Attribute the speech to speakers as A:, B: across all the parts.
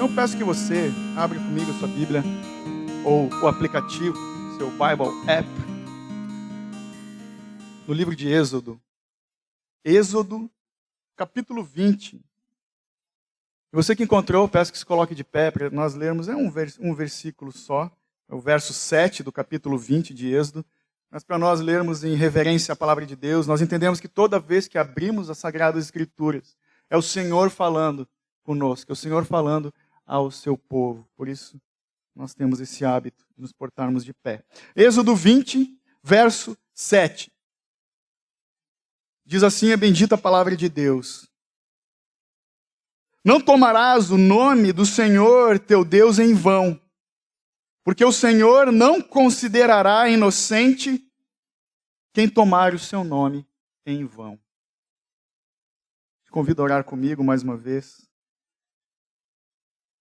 A: Então peço que você abra comigo a sua Bíblia ou o aplicativo, seu Bible App, no livro de Êxodo. Êxodo, capítulo 20. E você que encontrou, peço que se coloque de pé para nós lermos. É um versículo só, é o verso 7 do capítulo 20 de Êxodo. Mas para nós lermos em reverência à palavra de Deus, nós entendemos que toda vez que abrimos as Sagradas Escrituras, é o Senhor falando conosco, é o Senhor falando ao seu povo. Por isso, nós temos esse hábito de nos portarmos de pé. Êxodo 20, verso 7. Diz assim a bendita palavra de Deus: não tomarás o nome do Senhor teu Deus em vão, porque o Senhor não considerará inocente quem tomar o seu nome em vão. Te convido a orar comigo mais uma vez.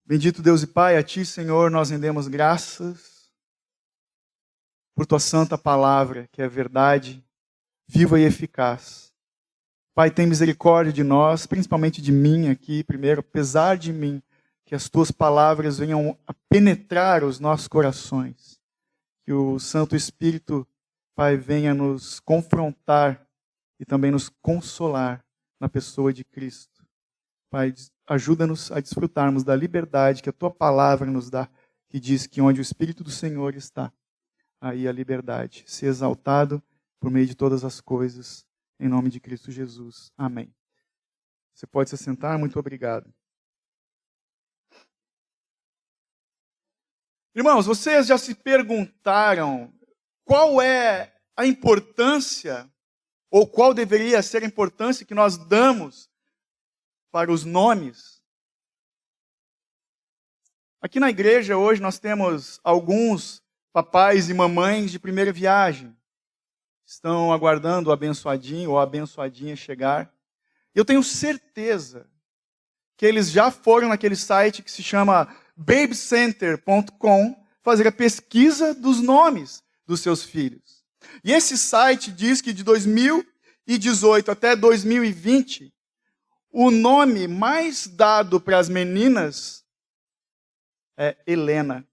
A: Bendito Deus e Pai, a Ti, Senhor, nós rendemos graças por Tua santa palavra, que é verdade, viva e eficaz. Pai, tem misericórdia de nós, principalmente de mim aqui, primeiro, apesar de mim, que as Tuas palavras venham a penetrar os nossos corações. Que o Santo Espírito, Pai, venha nos confrontar e também nos consolar na pessoa de Cristo. Pai, ajuda-nos a desfrutarmos da liberdade que a Tua palavra nos dá, que diz que onde o Espírito do Senhor está, aí a liberdade. Ser exaltado por meio de todas as coisas, em nome de Cristo Jesus. Amém. Você pode se sentar? Muito obrigado. Irmãos, vocês já se perguntaram qual é a importância, ou qual deveria ser a importância que nós damos para os nomes? Aqui na igreja hoje nós temos alguns papais e mamães de primeira viagem. Estão aguardando o abençoadinho ou a abençoadinha chegar. Eu tenho certeza que eles já foram naquele site que se chama babycenter.com fazer a pesquisa dos nomes dos seus filhos. E esse site diz que de 2018 até 2020, o nome mais dado para as meninas é Helena.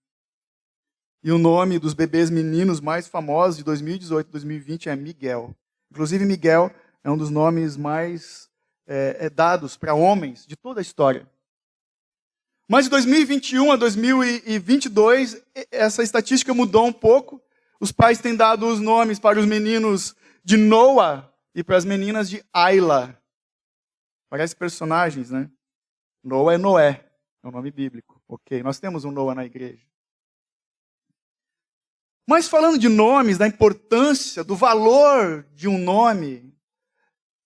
A: E o nome dos bebês meninos mais famosos de 2018 e 2020 é Miguel. Inclusive, Miguel é um dos nomes mais dados para homens de toda a história. Mas de 2021 a 2022, essa estatística mudou um pouco. Os pais têm dado os nomes para os meninos de Noah e para as meninas de Ayla. Parece personagens, né? Noah é Noé, é o nome bíblico. Ok, nós temos um Noah na igreja. Mas falando de nomes, da importância, do valor de um nome,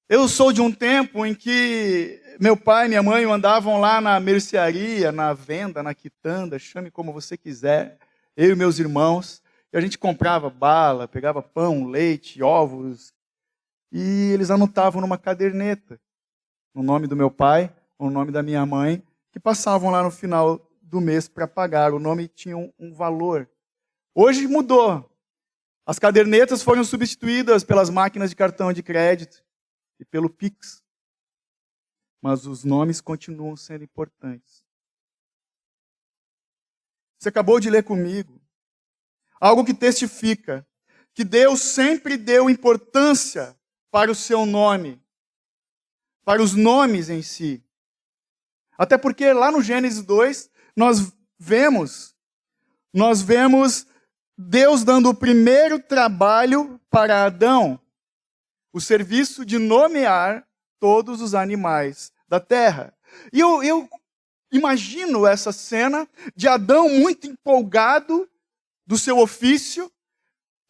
A: eu sou de um tempo em que meu pai e minha mãe andavam lá na mercearia, na venda, na quitanda, chame como você quiser, eu e meus irmãos, e a gente comprava bala, pegava pão, leite, ovos, e eles anotavam numa caderneta o nome do meu pai, o nome da minha mãe, que passavam lá no final do mês para pagar. O nome tinha um valor. Hoje mudou. As cadernetas foram substituídas pelas máquinas de cartão de crédito e pelo Pix. Mas os nomes continuam sendo importantes. Você acabou de ler comigo algo que testifica que Deus sempre deu importância para o seu nome, para os nomes em si. Até porque lá no Gênesis 2, nós vemos Deus dando o primeiro trabalho para Adão, o serviço de nomear todos os animais da terra. E eu imagino essa cena de Adão muito empolgado do seu ofício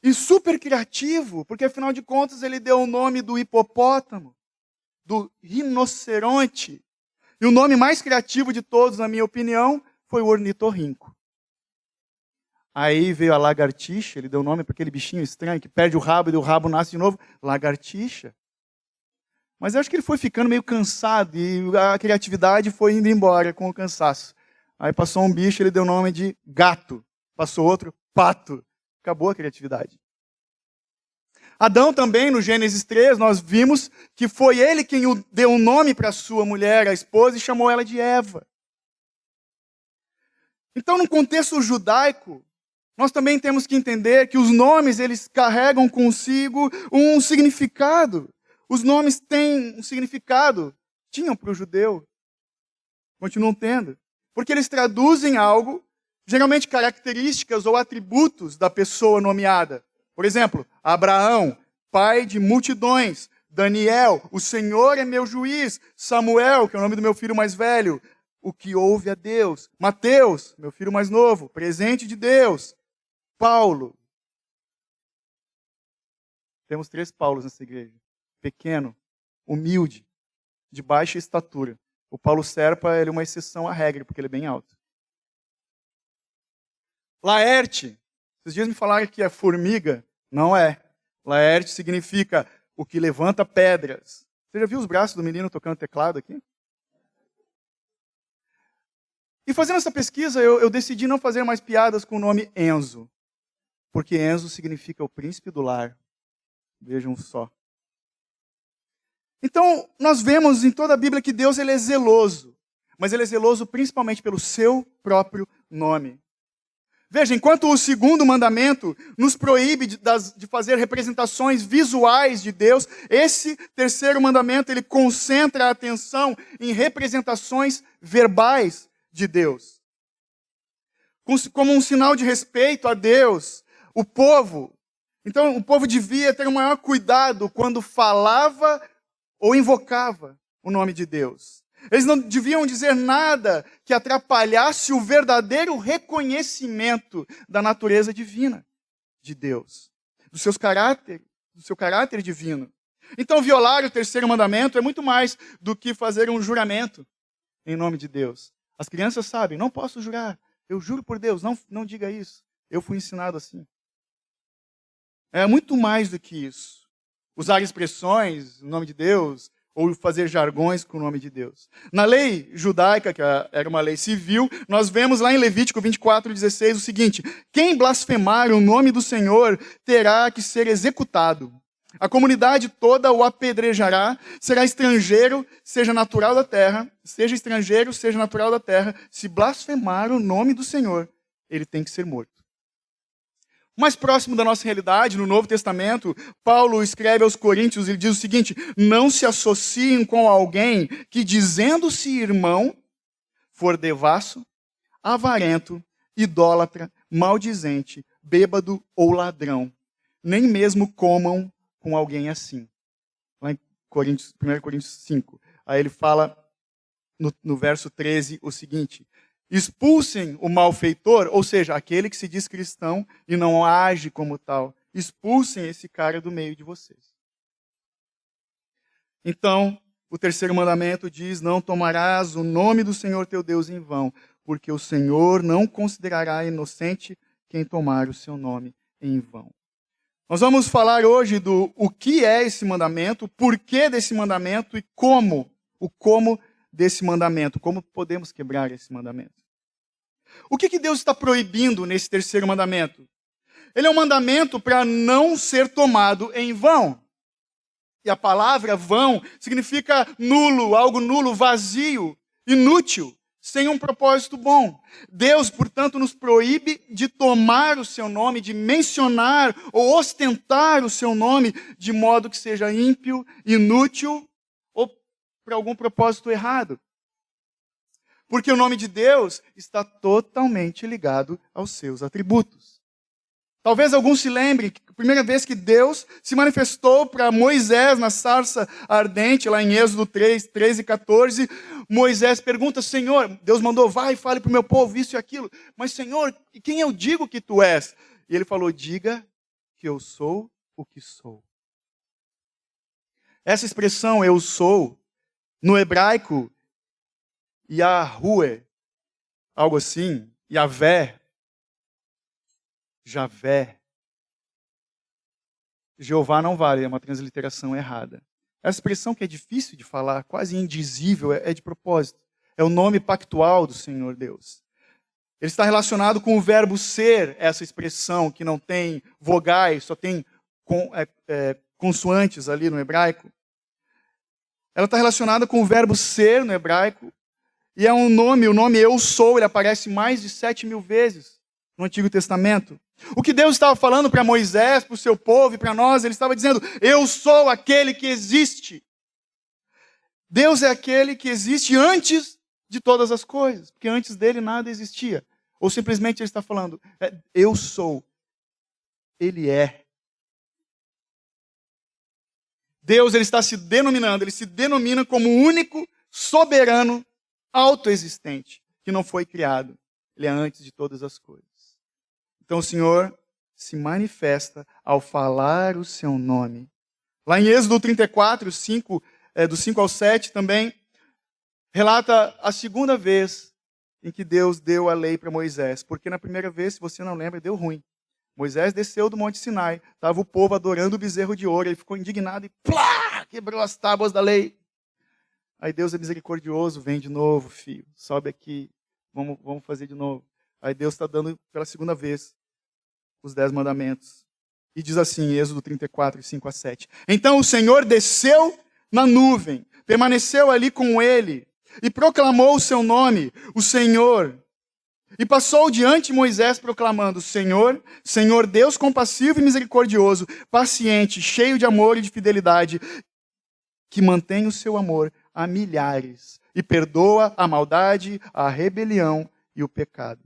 A: e super criativo, porque afinal de contas ele deu o nome do hipopótamo, do rinoceronte. E o nome mais criativo de todos, na minha opinião, foi o ornitorrinco. Aí veio a lagartixa, ele deu o nome para aquele bichinho estranho que perde o rabo e o rabo nasce de novo, lagartixa. Mas eu acho que ele foi ficando meio cansado e a criatividade foi indo embora com o cansaço. Aí passou um bicho, ele deu o nome de gato. Passou outro, pato. Acabou a criatividade. Adão também, no Gênesis 3, nós vimos que foi ele quem deu um nome para sua mulher, a esposa, e chamou ela de Eva. Então, no contexto judaico, nós também temos que entender que os nomes, eles carregam consigo um significado. Os nomes têm um significado. Tinham para o judeu. Continuam tendo. Porque eles traduzem algo, geralmente características ou atributos da pessoa nomeada. Por exemplo, Abraão, pai de multidões. Daniel, o Senhor é meu juiz. Samuel, que é o nome do meu filho mais velho, o que ouve a Deus. Mateus, meu filho mais novo, presente de Deus. Paulo. Temos 3 Paulos nessa igreja. Pequeno, humilde, de baixa estatura. O Paulo Serpa, ele é uma exceção à regra, porque ele é bem alto. Laerte. Esses dias me falaram que é formiga. Não é. Laerte significa o que levanta pedras. Você já viu os braços do menino tocando teclado aqui? E fazendo essa pesquisa, eu decidi não fazer mais piadas com o nome Enzo. Porque Enzo significa o príncipe do lar. Vejam só. Então, nós vemos em toda a Bíblia que Deus ele é zeloso. Mas ele é zeloso principalmente pelo seu próprio nome. Veja, enquanto o segundo mandamento nos proíbe de fazer representações visuais de Deus, esse terceiro mandamento ele concentra a atenção em representações verbais de Deus. Como um sinal de respeito a Deus, o povo devia ter o maior cuidado quando falava ou invocava o nome de Deus. Eles não deviam dizer nada que atrapalhasse o verdadeiro reconhecimento da natureza divina de Deus, do seu caráter divino. Então, violar o terceiro mandamento é muito mais do que fazer um juramento em nome de Deus. As crianças sabem, não posso jurar, eu juro por Deus, não diga isso. Eu fui ensinado assim. É muito mais do que isso. Usar expressões em nome de Deus, ou fazer jargões com o nome de Deus. Na lei judaica, que era uma lei civil, nós vemos lá em Levítico 24:16 o seguinte: quem blasfemar o nome do Senhor terá que ser executado. A comunidade toda o apedrejará, será estrangeiro, seja natural da terra, seja estrangeiro, seja natural da terra, se blasfemar o nome do Senhor, ele tem que ser morto. Mais próximo da nossa realidade, no Novo Testamento, Paulo escreve aos Coríntios e diz o seguinte: não se associem com alguém que, dizendo-se irmão, for devasso, avarento, idólatra, maldizente, bêbado ou ladrão. Nem mesmo comam com alguém assim. Lá em 1 Coríntios 5. Aí ele fala no verso 13 o seguinte: expulsem o malfeitor, ou seja, aquele que se diz cristão e não age como tal. Expulsem esse cara do meio de vocês. Então, o terceiro mandamento diz: não tomarás o nome do Senhor teu Deus em vão, porque o Senhor não considerará inocente quem tomar o seu nome em vão. Nós vamos falar hoje do o que é esse mandamento, o porquê desse mandamento e como desse mandamento, como podemos quebrar esse mandamento. O que Deus está proibindo nesse terceiro mandamento? Ele é um mandamento para não ser tomado em vão. E a palavra vão significa nulo, algo nulo, vazio, inútil, sem um propósito bom. Deus, portanto, nos proíbe de tomar o seu nome, de mencionar ou ostentar o seu nome de modo que seja ímpio, inútil ou para algum propósito errado. Porque o nome de Deus está totalmente ligado aos seus atributos. Talvez alguns se lembrem que a primeira vez que Deus se manifestou para Moisés na sarça ardente, lá em Êxodo 3, 13 e 14, Moisés pergunta: Senhor, Deus mandou, vai e fale para o meu povo isso e aquilo. Mas Senhor, quem eu digo que tu és? E ele falou: diga que eu sou o que sou. Essa expressão, eu sou, no hebraico, Yahué, algo assim, Yavé, Javé. Jeová não vale, é uma transliteração errada. Essa expressão que é difícil de falar, quase indizível, é de propósito. É o nome pactual do Senhor Deus. Ele está relacionado com o verbo ser, essa expressão que não tem vogais, só tem consoantes ali no hebraico. Ela está relacionada com o verbo ser no hebraico, E é um nome, o nome Eu Sou, ele aparece mais de 7.000 vezes no Antigo Testamento. O que Deus estava falando para Moisés, para o seu povo e para nós, ele estava dizendo: eu sou aquele que existe. Deus é aquele que existe antes de todas as coisas, porque antes dele nada existia. Ou simplesmente ele está falando: eu sou, ele é. Deus, ele está se denominando, ele se denomina como o único, soberano, autoexistente, que não foi criado. Ele é antes de todas as coisas. Então o Senhor se manifesta ao falar o seu nome. Lá em Êxodo 34, do 5 ao 7 também, relata a segunda vez em que Deus deu a lei para Moisés. Porque na primeira vez, se você não lembra, deu ruim. Moisés desceu do Monte Sinai, estava o povo adorando o bezerro de ouro, ele ficou indignado e plá, quebrou as tábuas da lei. Aí Deus é misericordioso, vem de novo, filho, sobe aqui, vamos fazer de novo. Aí Deus está dando pela segunda vez os 10 mandamentos. E diz assim, Êxodo 34, 5 a 7. Então o Senhor desceu na nuvem, permaneceu ali com ele, e proclamou o seu nome, o Senhor. E passou diante de Moisés proclamando: Senhor, Senhor Deus compassivo e misericordioso, paciente, cheio de amor e de fidelidade, que mantém o seu amor a milhares e perdoa a maldade, a rebelião e o pecado.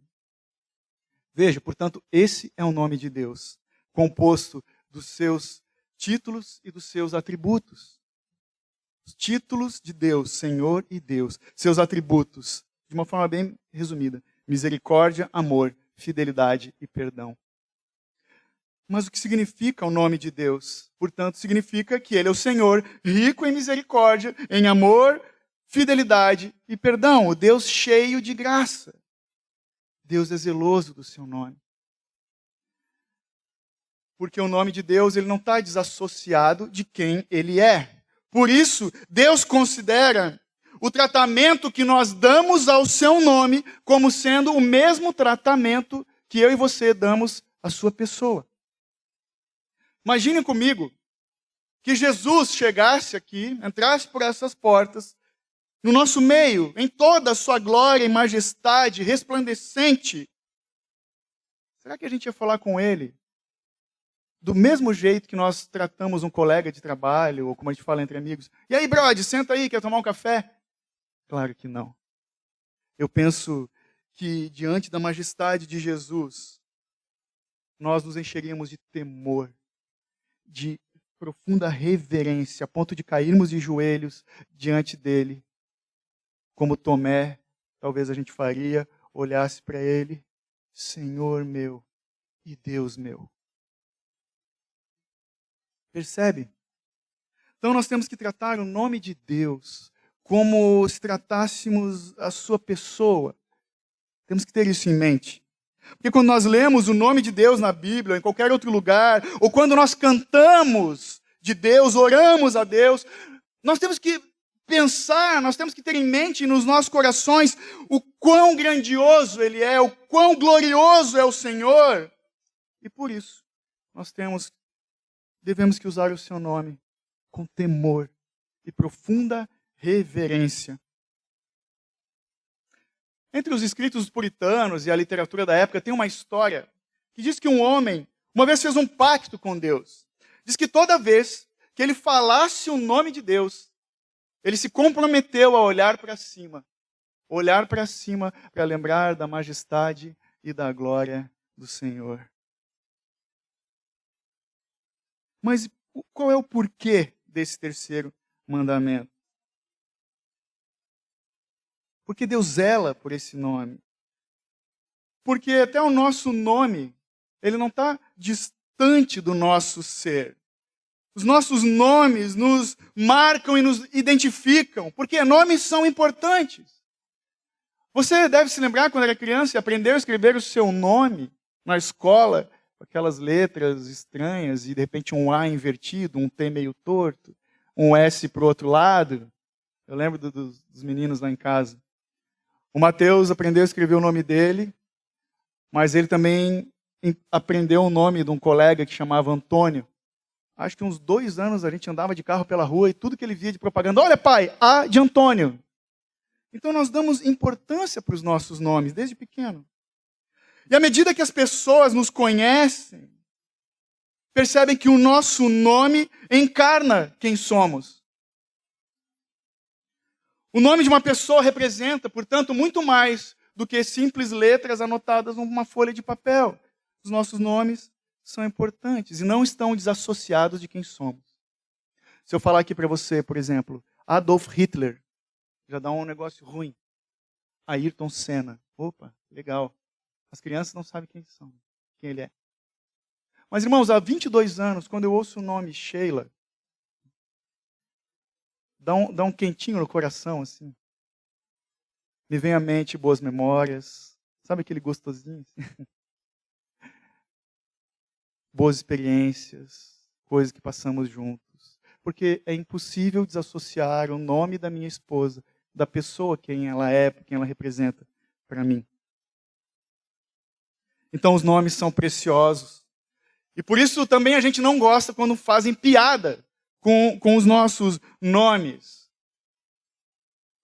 A: Veja, portanto, esse é o nome de Deus, composto dos seus títulos e dos seus atributos. Os títulos de Deus, Senhor e Deus, seus atributos, de uma forma bem resumida: misericórdia, amor, fidelidade e perdão. Mas o que significa o nome de Deus? Portanto, significa que Ele é o Senhor, rico em misericórdia, em amor, fidelidade e perdão. O Deus cheio de graça. Deus é zeloso do seu nome. Porque o nome de Deus, ele não está desassociado de quem Ele é. Por isso, Deus considera o tratamento que nós damos ao seu nome como sendo o mesmo tratamento que eu e você damos à sua pessoa. Imagine comigo que Jesus chegasse aqui, entrasse por essas portas, no nosso meio, em toda a sua glória e majestade resplandecente. Será que a gente ia falar com ele do mesmo jeito que nós tratamos um colega de trabalho, ou como a gente fala entre amigos? E aí, brother, senta aí, quer tomar um café? Claro que não. Eu penso que diante da majestade de Jesus, nós nos encheríamos de temor, de profunda reverência, a ponto de cairmos de joelhos diante dele. Como Tomé, talvez a gente faria, olhasse para ele: Senhor meu e Deus meu. Percebe? Então nós temos que tratar o nome de Deus como se tratássemos a sua pessoa. Temos que ter isso em mente. Porque quando nós lemos o nome de Deus na Bíblia, ou em qualquer outro lugar, ou quando nós cantamos de Deus, oramos a Deus, nós temos que pensar, nós temos que ter em mente nos nossos corações o quão grandioso Ele é, o quão glorioso é o Senhor. E por isso, nós devemos que usar o seu nome com temor e profunda reverência. Entre os escritos puritanos e a literatura da época, tem uma história que diz que um homem, uma vez fez um pacto com Deus. Diz que toda vez que ele falasse o nome de Deus, ele se comprometeu a olhar para cima. Olhar para cima para lembrar da majestade e da glória do Senhor. Mas qual é o porquê desse terceiro mandamento? Porque Deus zela por esse nome. Porque até o nosso nome, ele não está distante do nosso ser. Os nossos nomes nos marcam e nos identificam, porque nomes são importantes. Você deve se lembrar quando era criança e aprendeu a escrever o seu nome na escola, com aquelas letras estranhas e de repente um A invertido, um T meio torto, um S para o outro lado. Eu lembro dos meninos lá em casa. O Mateus aprendeu a escrever o nome dele, mas ele também aprendeu o nome de um colega que chamava Antônio. Acho que uns 2 anos a gente andava de carro pela rua e tudo que ele via de propaganda: olha pai, A de Antônio. Então nós damos importância para os nossos nomes, desde pequeno. E à medida que as pessoas nos conhecem, percebem que o nosso nome encarna quem somos. O nome de uma pessoa representa, portanto, muito mais do que simples letras anotadas numa folha de papel. Os nossos nomes são importantes e não estão desassociados de quem somos. Se eu falar aqui para você, por exemplo, Adolf Hitler, já dá um negócio ruim. Ayrton Senna. Opa, legal. As crianças não sabem quem ele é. Mas, irmãos, há 22 anos, quando eu ouço o nome Sheila, dá um quentinho no coração, assim. Me vem à mente boas memórias. Sabe aquele gostosinho? Assim? Boas experiências, coisas que passamos juntos. Porque é impossível desassociar o nome da minha esposa da pessoa, quem ela é, quem ela representa para mim. Então os nomes são preciosos. E por isso também a gente não gosta quando fazem piada com os nossos nomes.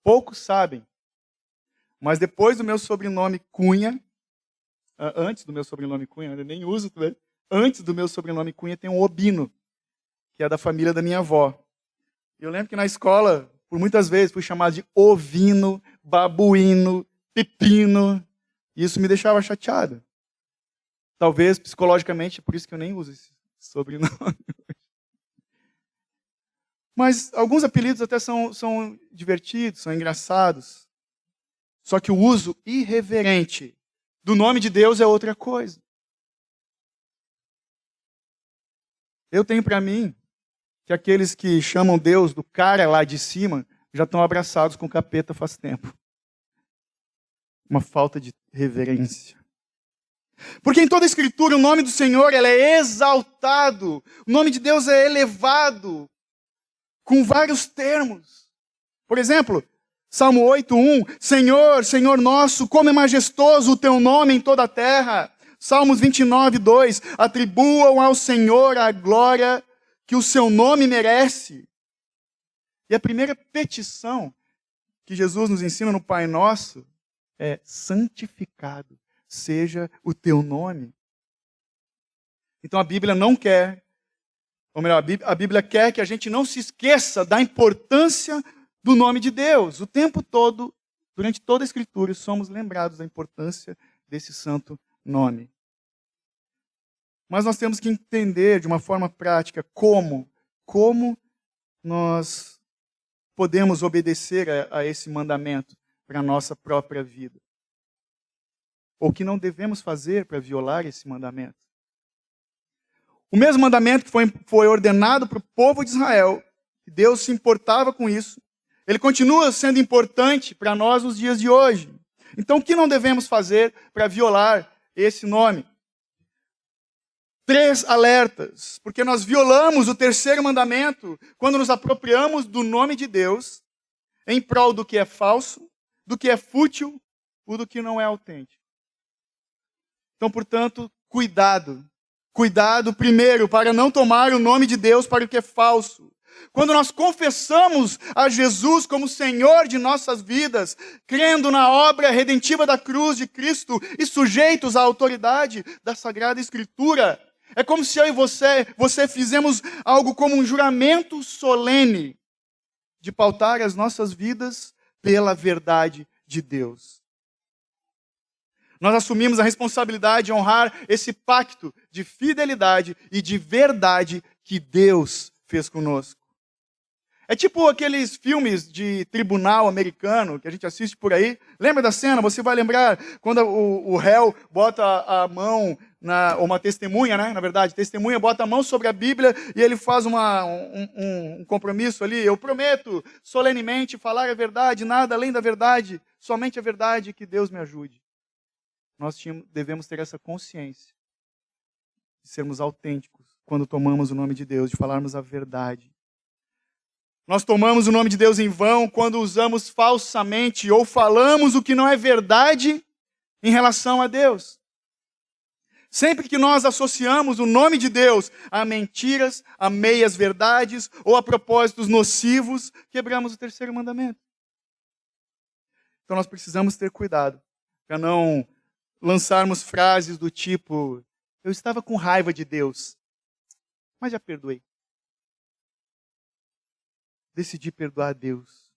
A: Poucos sabem. Mas depois do meu sobrenome Cunha, antes do meu sobrenome Cunha, eu nem uso, né? Antes do meu sobrenome Cunha tem um Obino, que é da família da minha avó. Eu lembro que na escola, por muitas vezes, fui chamado de ovino, babuíno, pepino. E isso me deixava chateado. Talvez, psicologicamente, por isso que eu nem uso esse sobrenome. Mas alguns apelidos até são divertidos, são engraçados. Só que o uso irreverente do nome de Deus é outra coisa. Eu tenho para mim que aqueles que chamam Deus do cara lá de cima já estão abraçados com o capeta faz tempo. Uma falta de reverência. Porque em toda a Escritura o nome do Senhor ele é exaltado. O nome de Deus é elevado com vários termos. Por exemplo, Salmo 8:1, Senhor, Senhor nosso, como é majestoso o teu nome em toda a terra. Salmos 29:2, atribuam ao Senhor a glória que o seu nome merece. E a primeira petição que Jesus nos ensina no Pai Nosso é santificado seja o teu nome. Então a Bíblia não quer, ou melhor, a Bíblia quer que a gente não se esqueça da importância do nome de Deus. O tempo todo, durante toda a Escritura, somos lembrados da importância desse santo nome. Mas nós temos que entender de uma forma prática como nós podemos obedecer a esse mandamento para a nossa própria vida. Ou o que não devemos fazer para violar esse mandamento. O mesmo mandamento que foi ordenado para o povo de Israel, que Deus se importava com isso, ele continua sendo importante para nós nos dias de hoje. Então, o que não devemos fazer para violar esse nome? 3 alertas, porque nós violamos o terceiro mandamento quando nos apropriamos do nome de Deus em prol do que é falso, do que é fútil ou do que não é autêntico. Então, portanto, cuidado. Cuidado, primeiro, para não tomar o nome de Deus para o que é falso. Quando nós confessamos a Jesus como Senhor de nossas vidas, crendo na obra redentiva da cruz de Cristo e sujeitos à autoridade da Sagrada Escritura, é como se eu e você fizemos algo como um juramento solene de pautar as nossas vidas pela verdade de Deus. Nós assumimos a responsabilidade de honrar esse pacto de fidelidade e de verdade que Deus fez conosco. É tipo aqueles filmes de tribunal americano que a gente assiste por aí. Lembra da cena? Você vai lembrar quando o réu bota a mão, ou uma testemunha, né? Na verdade, testemunha bota a mão sobre a Bíblia e ele faz um compromisso ali. Eu prometo solenemente falar a verdade, nada além da verdade, somente a verdade, que Deus me ajude. Nós devemos ter essa consciência de sermos autênticos quando tomamos o nome de Deus, de falarmos a verdade. Nós tomamos o nome de Deus em vão quando usamos falsamente ou falamos o que não é verdade em relação a Deus. Sempre que nós associamos o nome de Deus a mentiras, a meias verdades ou a propósitos nocivos, quebramos o terceiro mandamento. Então nós precisamos ter cuidado para não lançarmos frases do tipo: eu estava com raiva de Deus, mas já perdoei. Decidi perdoar a Deus.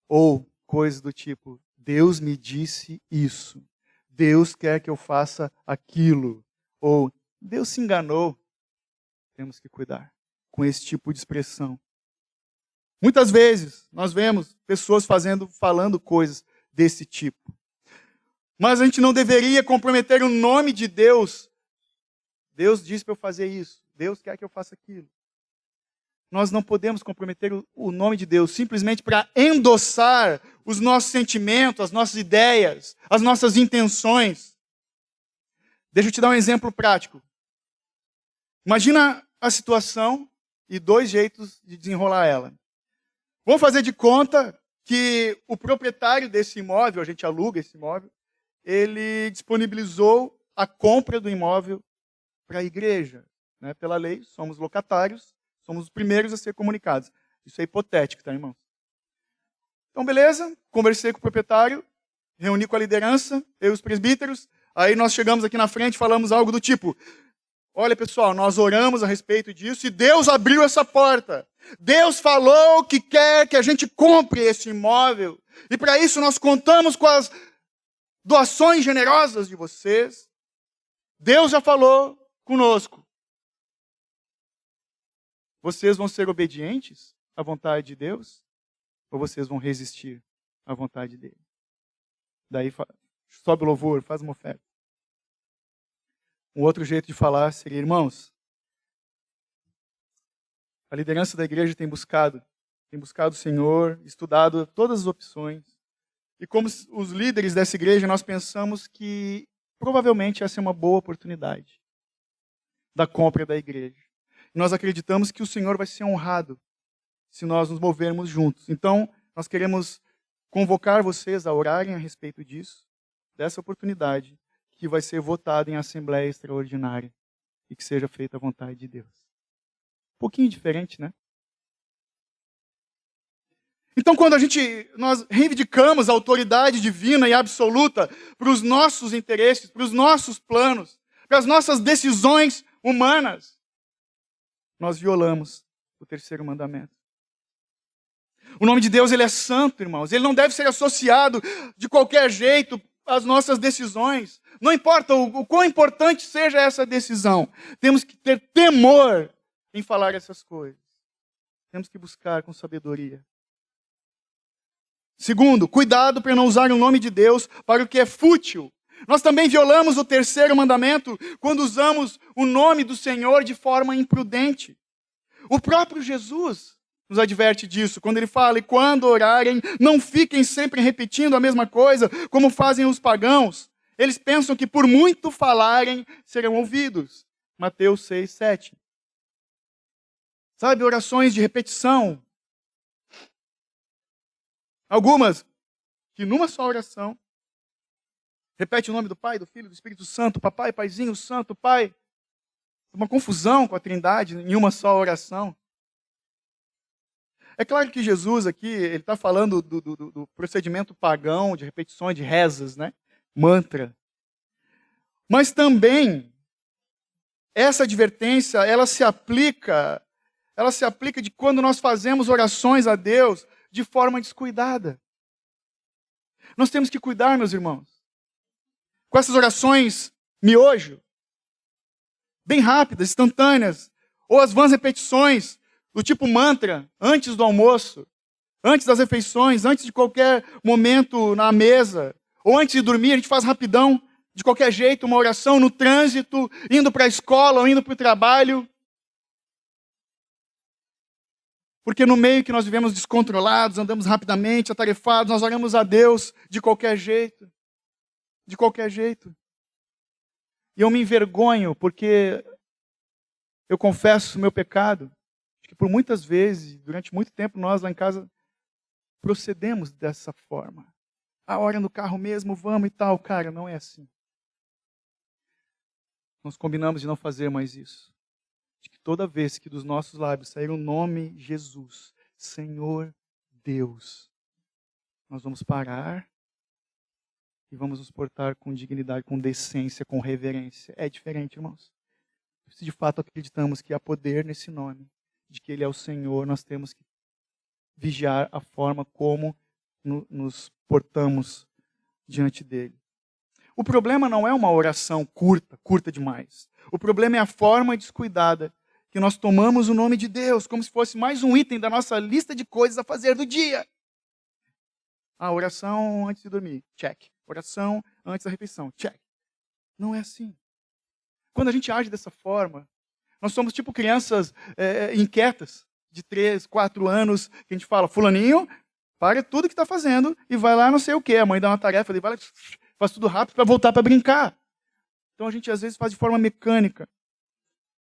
A: Ou coisas do tipo: Deus me disse isso. Deus quer que eu faça aquilo. Ou Deus se enganou. Temos que cuidar com esse tipo de expressão. Muitas vezes nós vemos pessoas falando coisas desse tipo. Mas a gente não deveria comprometer o nome de Deus. Deus disse para eu fazer isso. Deus quer que eu faça aquilo. Nós não podemos comprometer o nome de Deus simplesmente para endossar os nossos sentimentos, as nossas ideias, as nossas intenções. Deixa eu te dar um exemplo prático. Imagina a situação e 2 jeitos de desenrolar ela. Vamos fazer de conta que o proprietário desse imóvel, a gente aluga esse imóvel, ele disponibilizou a compra do imóvel para a igreja. Né? Pela lei, somos locatários, somos os primeiros a ser comunicados. Isso é hipotético, tá, irmão? Então, beleza, conversei com o proprietário, reuni com a liderança, eu e os presbíteros, aí nós chegamos aqui na frente e falamos algo do tipo: olha, pessoal, nós oramos a respeito disso e Deus abriu essa porta. Deus falou que quer que a gente compre esse imóvel. E para isso nós contamos com as doações generosas de vocês. Deus já falou conosco. Vocês vão ser obedientes à vontade de Deus? Ou vocês vão resistir à vontade dele? Daí sobe o louvor, faz uma oferta. Um outro jeito de falar seria: irmãos, a liderança da igreja tem buscado o Senhor, estudado todas as opções. E como os líderes dessa igreja, nós pensamos que provavelmente essa é uma boa oportunidade da compra da igreja. E nós acreditamos que o Senhor vai ser honrado se nós nos movermos juntos. Então, nós queremos convocar vocês a orarem a respeito disso, dessa oportunidade que vai ser votada em assembleia extraordinária e que seja feita a vontade de Deus. Um pouquinho diferente, né? Então, quando nós reivindicamos a autoridade divina e absoluta para os nossos interesses, para os nossos planos, para as nossas decisões humanas, nós violamos o 3º mandamento. O nome de Deus, ele é santo, irmãos. Ele não deve ser associado de qualquer jeito às nossas decisões. Não importa o quão importante seja essa decisão. Temos que ter temor em falar essas coisas. Temos que buscar com sabedoria. Segundo, cuidado para não usar o nome de Deus para o que é fútil. Nós também violamos o 3º mandamento quando usamos o nome do Senhor de forma imprudente. O próprio Jesus nos adverte disso, quando ele fala: e quando orarem, não fiquem sempre repetindo a mesma coisa, como fazem os pagãos. Eles pensam que por muito falarem, serão ouvidos. Mateus 6, 7. Sabe, orações de repetição. Algumas que numa só oração repete o nome do Pai, do Filho, do Espírito Santo, Papai, Paizinho, Santo, Pai. Uma confusão com a Trindade em uma só oração. É claro que Jesus aqui, ele está falando do procedimento pagão, de repetições, de rezas, né? Mantra. Mas também, essa advertência, ela se aplica de quando nós fazemos orações a Deus de forma descuidada. Nós temos que cuidar, meus irmãos, com essas orações miojo, bem rápidas, instantâneas, ou as vãs repetições, do tipo mantra, antes do almoço, antes das refeições, antes de qualquer momento na mesa, ou antes de dormir, a gente faz rapidão, de qualquer jeito, uma oração no trânsito, indo para a escola ou indo para o trabalho. Porque no meio que nós vivemos descontrolados, andamos rapidamente, atarefados, nós oramos a Deus de qualquer jeito. De qualquer jeito. E eu me envergonho porque eu confesso o meu pecado. Que por muitas vezes, durante muito tempo, nós lá em casa procedemos dessa forma. A hora no carro mesmo, vamos e tal. Cara, não é assim. Nós combinamos de não fazer mais isso. De que toda vez que dos nossos lábios sair o nome Jesus, Senhor Deus, nós vamos parar e vamos nos portar com dignidade, com decência, com reverência. É diferente, irmãos. Se de fato acreditamos que há poder nesse nome, de que Ele é o Senhor, nós temos que vigiar a forma como nos portamos diante dEle. O problema não é uma oração curta demais. O problema é a forma descuidada que nós tomamos o nome de Deus, como se fosse mais um item da nossa lista de coisas a fazer do dia. Oração antes de dormir, check. Oração antes da refeição, check. Não é assim. Quando a gente age dessa forma, nós somos tipo crianças inquietas, de 3, 4 anos, que a gente fala, fulaninho, para tudo que está fazendo e vai lá não sei o quê. A mãe dá uma tarefa, ele vai lá, faz tudo rápido para voltar para brincar. Então a gente às vezes faz de forma mecânica.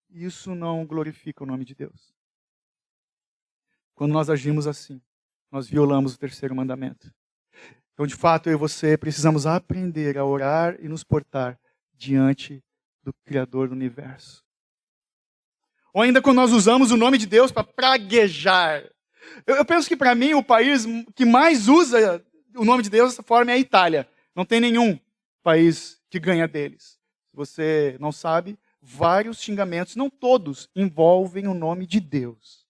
A: E isso não glorifica o nome de Deus. Quando nós agimos assim, nós violamos o terceiro mandamento. Então, de fato, eu e você precisamos aprender a orar e nos portar diante do Criador do universo. Ou ainda quando nós usamos o nome de Deus para praguejar. Eu penso que, para mim, o país que mais usa o nome de Deus dessa forma é a Itália. Não tem nenhum país que ganha deles. Se você não sabe, vários xingamentos, não todos, envolvem o nome de Deus.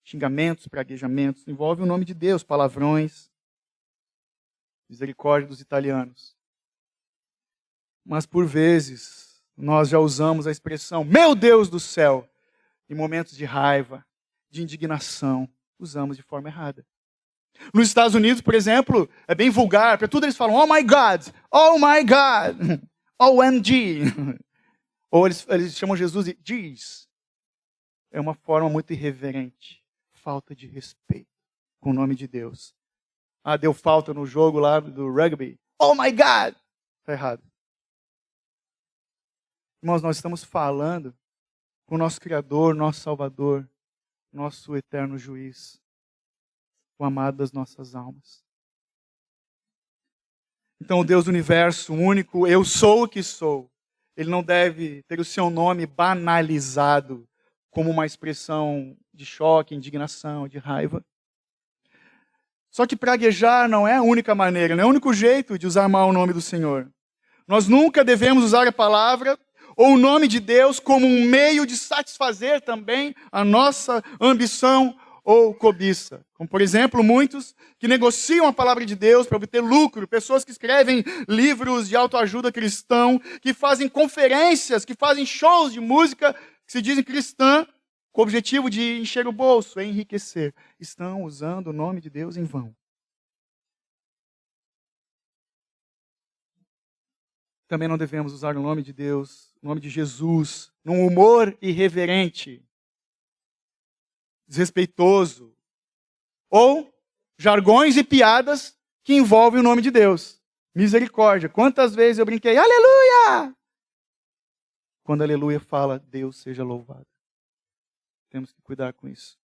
A: Xingamentos, praguejamentos, envolvem o nome de Deus, palavrões. Misericórdia dos italianos. Mas, por vezes, nós já usamos a expressão, meu Deus do céu, em momentos de raiva, de indignação. Usamos de forma errada. Nos Estados Unidos, por exemplo, é bem vulgar. Para tudo eles falam, oh my God, OMG. Ou eles chamam Jesus de Jesus. É uma forma muito irreverente. Falta de respeito com o nome de Deus. Deu falta no jogo lá do rugby. Oh my God! Está errado. Irmãos, nós estamos falando com o nosso Criador, nosso Salvador, nosso eterno juiz, o amado das nossas almas. Então, o Deus do universo, único, eu sou o que sou, ele não deve ter o seu nome banalizado como uma expressão de choque, indignação, de raiva. Só que praguejar não é a única maneira, não é o único jeito de usar mal o nome do Senhor. Nós nunca devemos usar a palavra ou o nome de Deus como um meio de satisfazer também a nossa ambição ou cobiça. Como, por exemplo, muitos que negociam a palavra de Deus para obter lucro, pessoas que escrevem livros de autoajuda cristão, que fazem conferências, que fazem shows de música que se dizem cristã, com o objetivo de encher o bolso, enriquecer. Estão usando o nome de Deus em vão. Também não devemos usar o nome de Deus, o nome de Jesus, num humor irreverente, desrespeitoso, ou jargões e piadas que envolvem o nome de Deus. Misericórdia. Quantas vezes eu brinquei, aleluia! Quando aleluia fala, Deus seja louvado. Temos que cuidar com isso.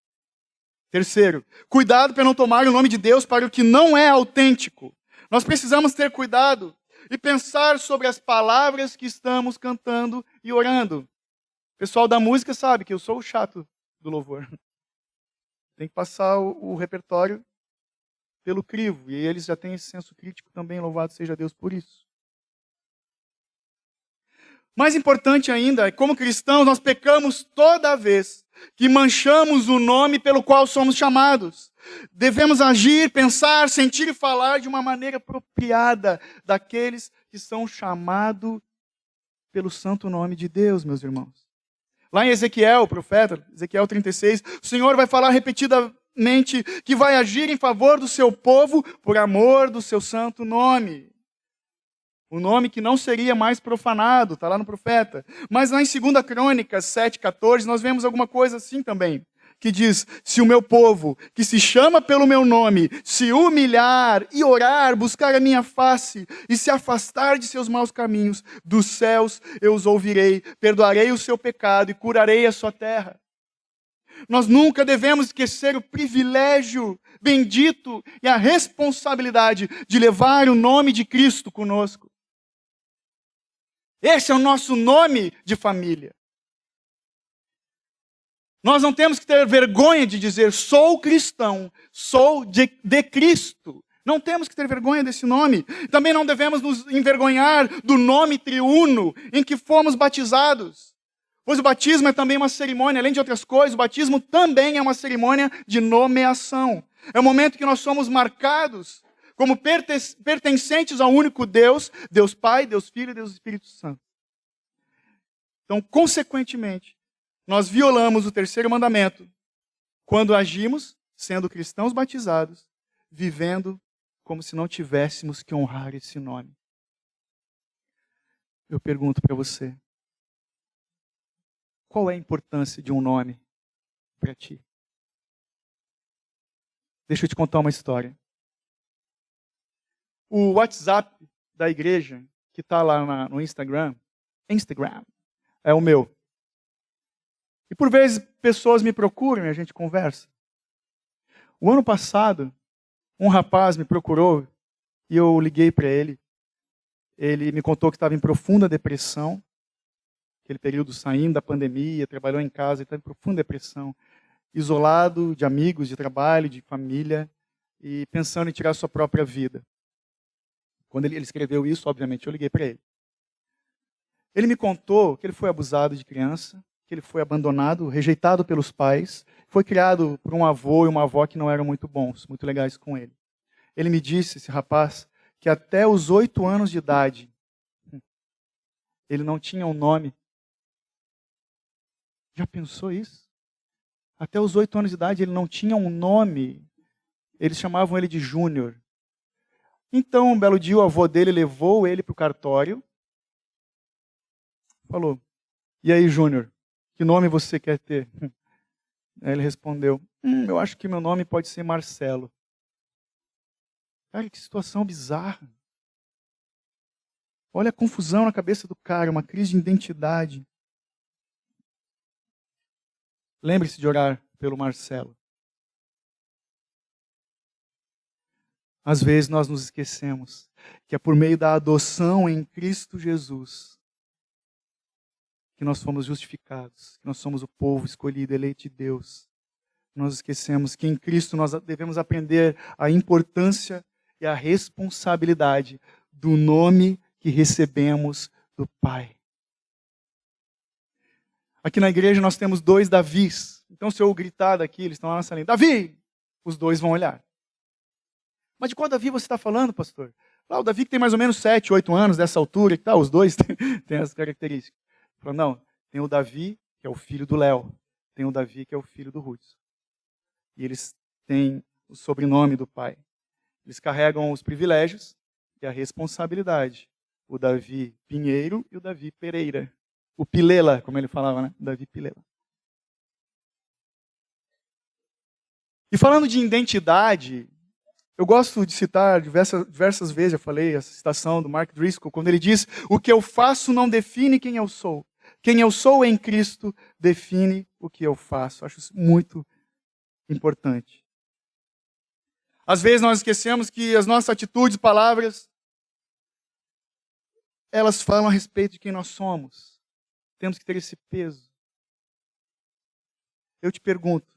A: Terceiro, cuidado para não tomar o nome de Deus para o que não é autêntico. Nós precisamos ter cuidado e pensar sobre as palavras que estamos cantando e orando. O pessoal da música sabe que eu sou o chato do louvor. Tem que passar o repertório pelo crivo. E eles já têm esse senso crítico também, louvado seja Deus por isso. Mais importante ainda, é como cristãos, nós pecamos toda vez que manchamos o nome pelo qual somos chamados. Devemos agir, pensar, sentir e falar de uma maneira apropriada daqueles que são chamados pelo santo nome de Deus, meus irmãos. Lá em Ezequiel, o profeta, Ezequiel 36, o Senhor vai falar repetidamente que vai agir em favor do seu povo por amor do seu santo nome. O nome que não seria mais profanado, está lá no profeta. Mas lá em 2 Crônicas 7,14, nós vemos alguma coisa assim também. Que diz, se o meu povo, que se chama pelo meu nome, se humilhar e orar, buscar a minha face e se afastar de seus maus caminhos, dos céus eu os ouvirei, perdoarei o seu pecado e curarei a sua terra. Nós nunca devemos esquecer o privilégio bendito e a responsabilidade de levar o nome de Cristo conosco. Esse é o nosso nome de família. Nós não temos que ter vergonha de dizer, sou cristão, sou de Cristo. Não temos que ter vergonha desse nome. Também não devemos nos envergonhar do nome triuno em que fomos batizados. Pois o batismo é também uma cerimônia, além de outras coisas, o batismo também é uma cerimônia de nomeação. É o momento que nós somos marcados como pertencentes ao único Deus, Deus Pai, Deus Filho e Deus Espírito Santo. Então, consequentemente, nós violamos o terceiro mandamento quando agimos, sendo cristãos batizados, vivendo como se não tivéssemos que honrar esse nome. Eu pergunto para você, qual é a importância de um nome para ti? Deixa eu te contar uma história. O WhatsApp da igreja, que está lá no Instagram, é o meu. E por vezes pessoas me procuram e a gente conversa. O ano passado, um rapaz me procurou e eu liguei para ele. Ele me contou que estava em profunda depressão, aquele período saindo da pandemia, trabalhou em casa, estava em profunda depressão, isolado de amigos, de trabalho, de família e pensando em tirar sua própria vida. Quando ele escreveu isso, obviamente, eu liguei para ele. Ele me contou que ele foi abusado de criança, que ele foi abandonado, rejeitado pelos pais, foi criado por um avô e uma avó que não eram muito bons, muito legais com ele. Ele me disse, esse rapaz, que até os 8 anos de idade, ele não tinha um nome. Já pensou isso? Até os 8 anos de idade ele não tinha um nome. Eles chamavam ele de Júnior. Então, um belo dia, o avô dele levou ele para o cartório. Falou, e aí, Júnior, que nome você quer ter? Aí ele respondeu, eu acho que meu nome pode ser Marcelo. Cara, que situação bizarra. Olha a confusão na cabeça do cara, uma crise de identidade. Lembre-se de orar pelo Marcelo. Às vezes nós nos esquecemos que é por meio da adoção em Cristo Jesus que nós fomos justificados, que nós somos o povo escolhido, eleito de Deus. Nós esquecemos que em Cristo nós devemos aprender a importância e a responsabilidade do nome que recebemos do Pai. Aqui na igreja nós temos 2 Davis. Então se eu gritar daqui, eles estão lá na salinha, Davi! Os 2 vão olhar. Mas de qual Davi você está falando, pastor? O Davi que tem mais ou menos 7, 8 anos, dessa altura e tal, os 2 têm as características. Falou, não, tem o Davi, que é o filho do Léo. Tem o Davi, que é o filho do Hudson. E eles têm o sobrenome do pai. Eles carregam os privilégios e a responsabilidade. O Davi Pinheiro e o Davi Pereira. O Pilela, como ele falava, né? Davi Pilela. E falando de identidade, eu gosto de citar diversas vezes, eu falei, essa citação do Mark Driscoll, quando ele diz, o que eu faço não define quem eu sou. Quem eu sou em Cristo define o que eu faço. Acho isso muito importante. Às vezes nós esquecemos que as nossas atitudes, palavras, elas falam a respeito de quem nós somos. Temos que ter esse peso. Eu te pergunto,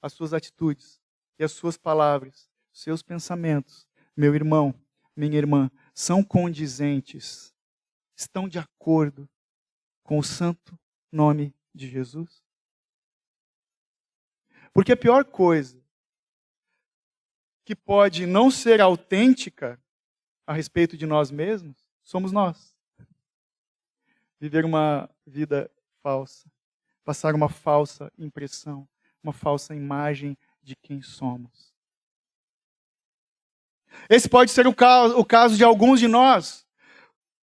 A: as suas atitudes e as suas palavras, seus pensamentos, meu irmão, minha irmã, são condizentes, estão de acordo com o santo nome de Jesus? Porque a pior coisa que pode não ser autêntica a respeito de nós mesmos, somos nós. Viver uma vida falsa, passar uma falsa impressão, uma falsa imagem de quem somos. Esse pode ser o caso de alguns de nós.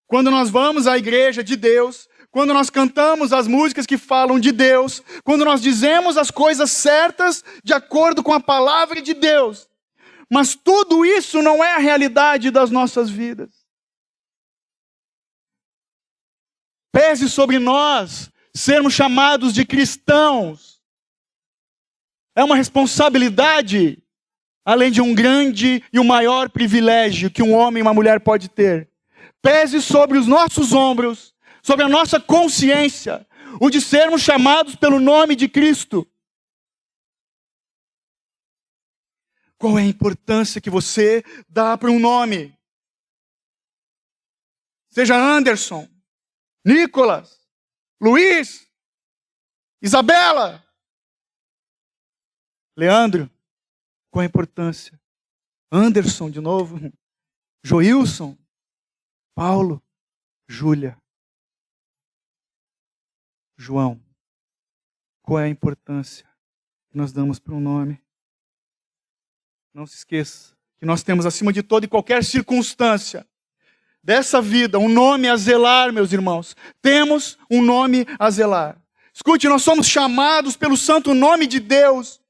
A: Quando nós vamos à igreja de Deus, quando nós cantamos as músicas que falam de Deus, quando nós dizemos as coisas certas de acordo com a palavra de Deus. Mas tudo isso não é a realidade das nossas vidas. Pese sobre nós sermos chamados de cristãos. É uma responsabilidade, além de um grande e o maior privilégio que um homem e uma mulher pode ter. Pese sobre os nossos ombros, sobre a nossa consciência, o de sermos chamados pelo nome de Cristo. Qual é a importância que você dá para um nome? Seja Anderson, Nicolas, Luiz, Isabela, Leandro, qual a importância? Anderson, de novo, Joilson, Paulo, Júlia, João. Qual é a importância que nós damos para um nome? Não se esqueça que nós temos, acima de toda e qualquer circunstância dessa vida, um nome a zelar, meus irmãos. Temos um nome a zelar. Escute, nós somos chamados pelo santo nome de Deus.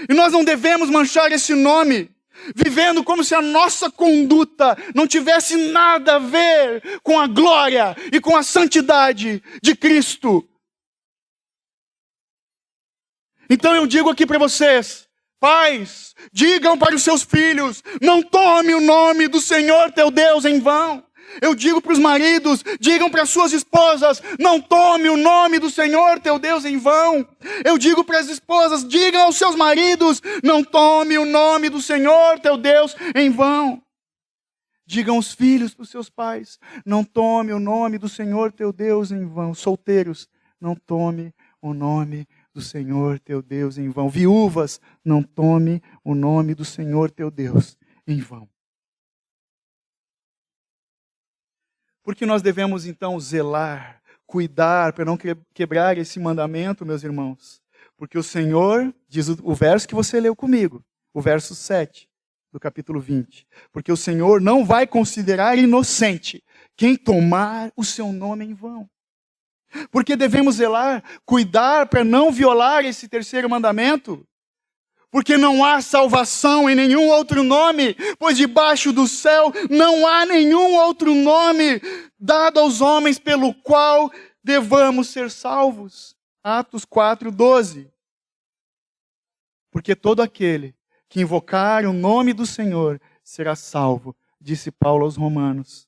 A: E nós não devemos manchar esse nome, vivendo como se a nossa conduta não tivesse nada a ver com a glória e com a santidade de Cristo. Então eu digo aqui para vocês, pais, digam para os seus filhos, não tome o nome do Senhor teu Deus em vão. Eu digo para os maridos, digam para as suas esposas, não tome o nome do Senhor teu Deus em vão. Eu digo para as esposas, digam aos seus maridos, não tome o nome do Senhor teu Deus em vão. Digam os filhos para os seus pais, não tome o nome do Senhor teu Deus em vão. Solteiros, não tome o nome do Senhor teu Deus em vão. Viúvas, não tome o nome do Senhor teu Deus em vão. Porque nós devemos então zelar, cuidar, para não quebrar esse mandamento, meus irmãos. Porque o Senhor, diz o verso que você leu comigo, o verso 7 do capítulo 20. Porque o Senhor não vai considerar inocente quem tomar o seu nome em vão. Porque devemos zelar, cuidar para não violar esse terceiro mandamento. Porque não há salvação em nenhum outro nome, pois debaixo do céu não há nenhum outro nome dado aos homens pelo qual devamos ser salvos. Atos 4:12. Porque todo aquele que invocar o nome do Senhor será salvo, disse Paulo aos Romanos.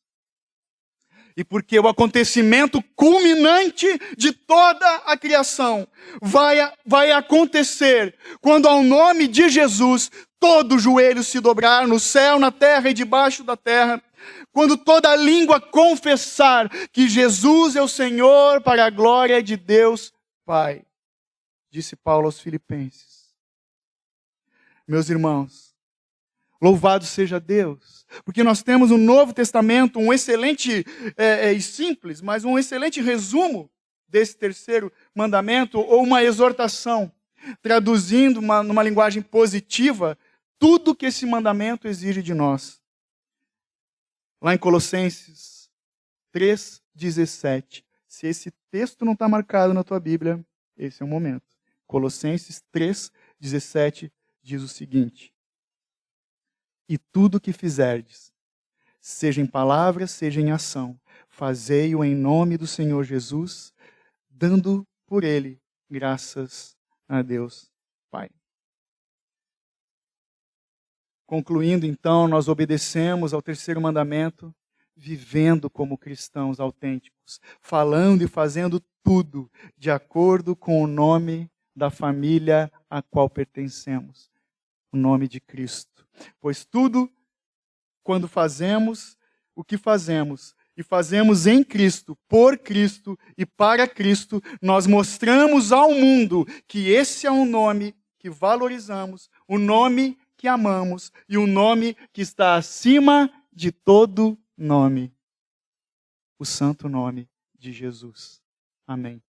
A: E porque o acontecimento culminante de toda a criação vai acontecer quando ao nome de Jesus todo joelho se dobrar no céu, na terra e debaixo da terra. Quando toda língua confessar que Jesus é o Senhor para a glória de Deus Pai. Disse Paulo aos Filipenses. Meus irmãos, louvado seja Deus. Porque nós temos no Novo Testamento um excelente e simples, mas um excelente resumo desse terceiro mandamento, ou uma exortação, traduzindo numa linguagem positiva, tudo que esse mandamento exige de nós. Lá em Colossenses 3:17. Se esse texto não está marcado na tua Bíblia, esse é o momento. Colossenses 3:17 diz o seguinte: e tudo que fizerdes, seja em palavra, seja em ação, fazei-o em nome do Senhor Jesus, dando por ele graças a Deus Pai. Concluindo, então, nós obedecemos ao terceiro mandamento, vivendo como cristãos autênticos, falando e fazendo tudo de acordo com o nome da família a qual pertencemos, o nome de Cristo. Pois tudo, quando fazemos o que fazemos, e fazemos em Cristo, por Cristo e para Cristo, nós mostramos ao mundo que esse é um nome que valorizamos, o nome que amamos e o nome que está acima de todo nome, o santo nome de Jesus. Amém.